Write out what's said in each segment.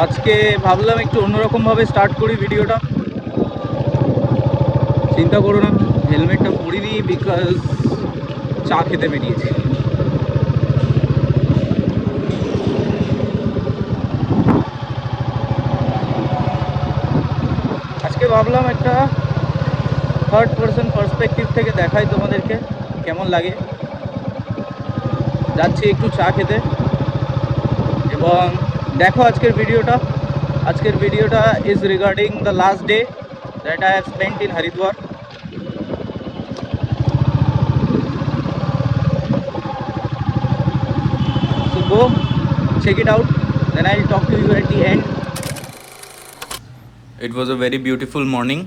আজকে ভাবলাম একটু অন্যরকমভাবে স্টার্ট করি ভিডিওটা। চিন্তা করো না, হেলমেটটা পরিনি বিকজ চা খেতে বেরিয়েছি। আজকে ভাবলাম একটা থার্ড পার্সন পার্সপেক্টিভ থেকে দেখাই তোমাদেরকে কেমন লাগে। যাচ্ছি একটু চা খেতে এবং দেখো আজকের ভিডিওটা is regarding the last day that I have spent in Haridwar. So go check it out, then I'll talk to you at the end. It was a very beautiful morning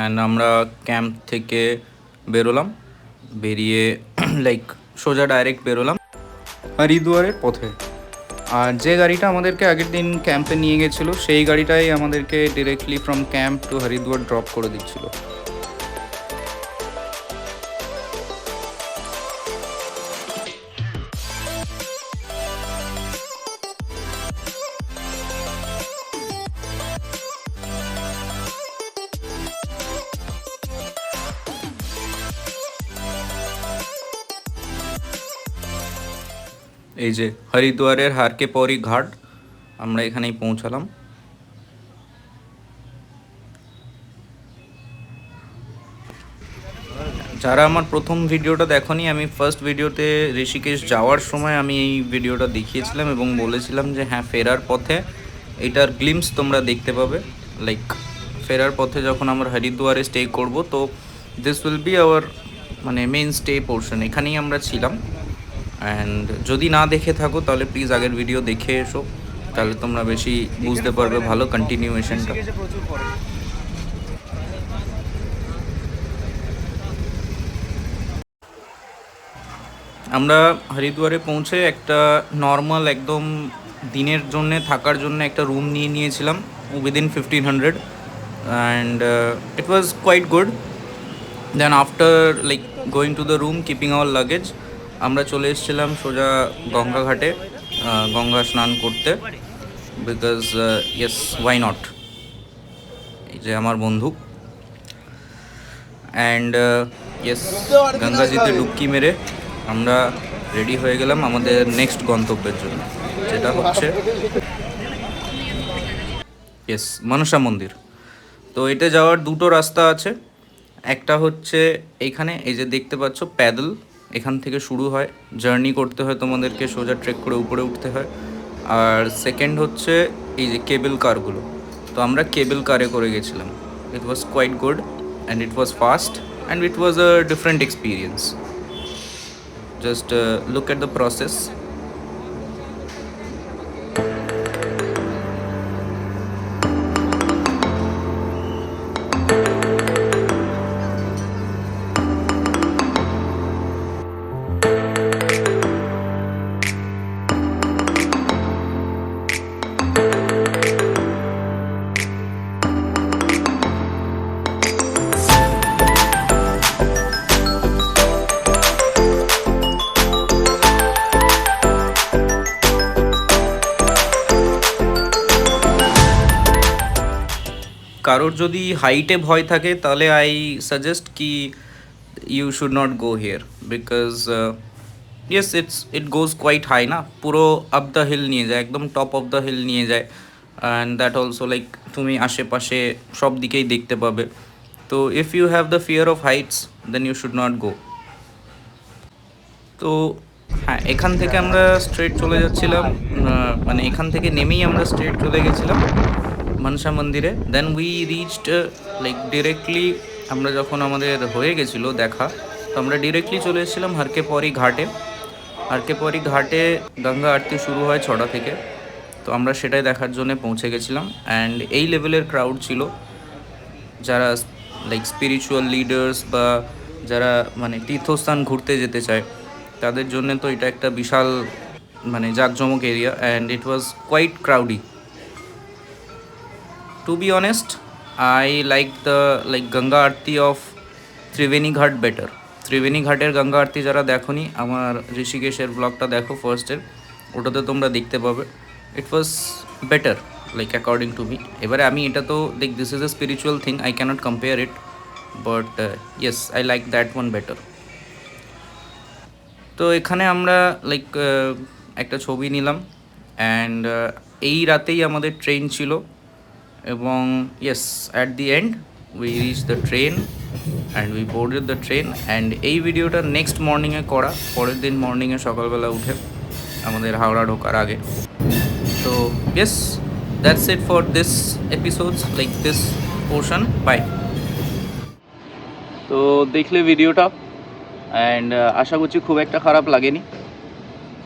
and আমরা ক্যাম্প থেকে বেরিয়ে like সোজা direct বেরোলাম হরিদ্বারের পথে। আর যে গাড়িটা আমাদেরকে আগের দিন ক্যাম্পে নিয়ে গেছিলো সেই গাড়িটাই আমাদেরকে directly from camp to Haridwar drop করে দিচ্ছিল। এই যে হরিদ্বারের হারকে পরি ঘাট, আমরা এখানেই পৌঁছালাম। যারা আমার প্রথম ভিডিওটা দেখোনি, আমি ফার্স্ট ভিডিওতে ঋষিকেশ যাওয়ার সময় আমি এই ভিডিওটা দেখিয়েছিলাম এবং বলেছিলাম যে হ্যাঁ ফেরার পথে এটার গ্লিমস তোমরা দেখতে পাবে। লাইক ফেরার পথে যখন আমরা হরিদ্বারে স্টে করব, তো দিস উইল বি আওয়ার মানে মেন স্টে পোর্শন, এখানেই আমরা ছিলাম। অ্যান্ড যদি না দেখে থাকো তাহলে প্লিজ আগের ভিডিও দেখে এসো, তাহলে তোমরা বেশি বুঝতে পারবে ভালো কন্টিনিউয়েশনটা। আমরা হরিদ্বারে পৌঁছে একটা নর্মাল একদম দিনের জন্য থাকার জন্য একটা রুম নিয়েছিলাম within 1500 and it was quite good. Then after like going to the room keeping our luggage, আমরা চলে এসেছিলাম সোজা গঙ্গা ঘাটে গঙ্গা স্নান করতে, বিকজ ইয়েস ওয়াই নট। এই যে আমার বন্ধু, অ্যান্ড ইয়েস গঙ্গাজিতে ডুবকি মেরে আমরা রেডি হয়ে গেলাম আমাদের নেক্সট গন্তব্যের জন্য, যেটা হচ্ছে ইয়েস মনসা মন্দির। তো এতে যাওয়ার দুটো রাস্তা আছে, একটা হচ্ছে এইখানে এই যে দেখতে পাচ্ছ প্যাদল, এখান থেকে শুরু হয়, জার্নি করতে হয় তোমাদেরকে, সোজা ট্রেক করে উপরে উঠতে হয়। আর সেকেন্ড হচ্ছে এই যে কেবল কারগুলো, তো আমরা কেবল কারে করে গেছিলাম। It was quite good and it was fast and it was a different experience. Just look at the process. কারোর যদি হাইটে ভয় থাকে তাহলে আই সাজেস্ট কি you should not go here, because yes it goes quite high না, পুরো up the hill নিয়ে যায়, একদম টপ অফ দ্য হিল নিয়ে যায়। অ্যান্ড দ্যাট অলসো লাইক তুমি আশেপাশে সব দিকেই দেখতে পাবে। তো if you have the fear of heights then you should not go. তো হ্যাঁ, এখান থেকে আমরা স্ট্রেট চলে যাচ্ছিলাম, মানে এখান থেকে নেমেই আমরা স্ট্রেট চলে গেছিলাম মনসা মন্দিরে। Then we reached like directly, আমরা যখন আমাদের হয়ে গেছিলো দেখা, তো আমরা ডিরেক্টলি চলে এসেছিলাম হারকে পরি ঘাটে। হারকে পরি ঘাটে গঙ্গা আরতি শুরু হয় 6টা থেকে, তো আমরা সেটাই দেখার জন্য পৌঁছে গেছিলাম। অ্যান্ড এই লেভেলের ক্রাউড ছিল, যারা লাইক স্পিরিচুয়াল লিডার্স বা যারা মানে তীর্থস্থান ঘুরতে যেতে চায় তাদের জন্য তো এটা একটা বিশাল মানে জাঁকজমক area, and it was quite crowdy. To be honest, I like the Ganga Aarti of Triveni Ghat better. Triveni Ghater Ganga Aarti যারা দেখোনি, আমার ঋষিকেশের ব্লগটা দেখো ফার্স্টের, ওটাতে তোমরা দেখতে পাবে। It was better like according to me. এবারে আমি এটা তো দেখ, this is a spiritual thing, I can't compare it, but yes I like that one better. তো এখানে আমরা লাইক একটা ছবি নিলাম, অ্যান্ড এই রাতেই আমাদের ট্রেন ছিল, এবং yes at the end we reach the train and we boarded the train. And এই ভিডিওটা নেক্সট মর্নিংয়ে করা, পরের দিন মর্নিংয়ে সকালবেলা উঠে আমাদের হাওড়া ঢোকার আগে। তো yes, that's it for this episodes, like this portion. Bye. তো দেখলে ভিডিওটা, অ্যান্ড আশা করছি খুব একটা খারাপ লাগেনি।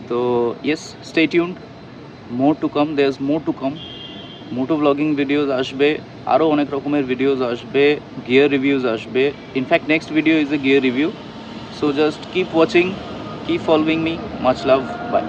তো yes, stay tuned, more to come, there is more to come. Moto ব্লগিং ভিডিওস আসবে, আরও অনেক রকমের ভিডিওস আসবে, গিয়ার রিভিউজ আসবে। In fact next video is a gear review. So just keep watching, keep following me, much love, by.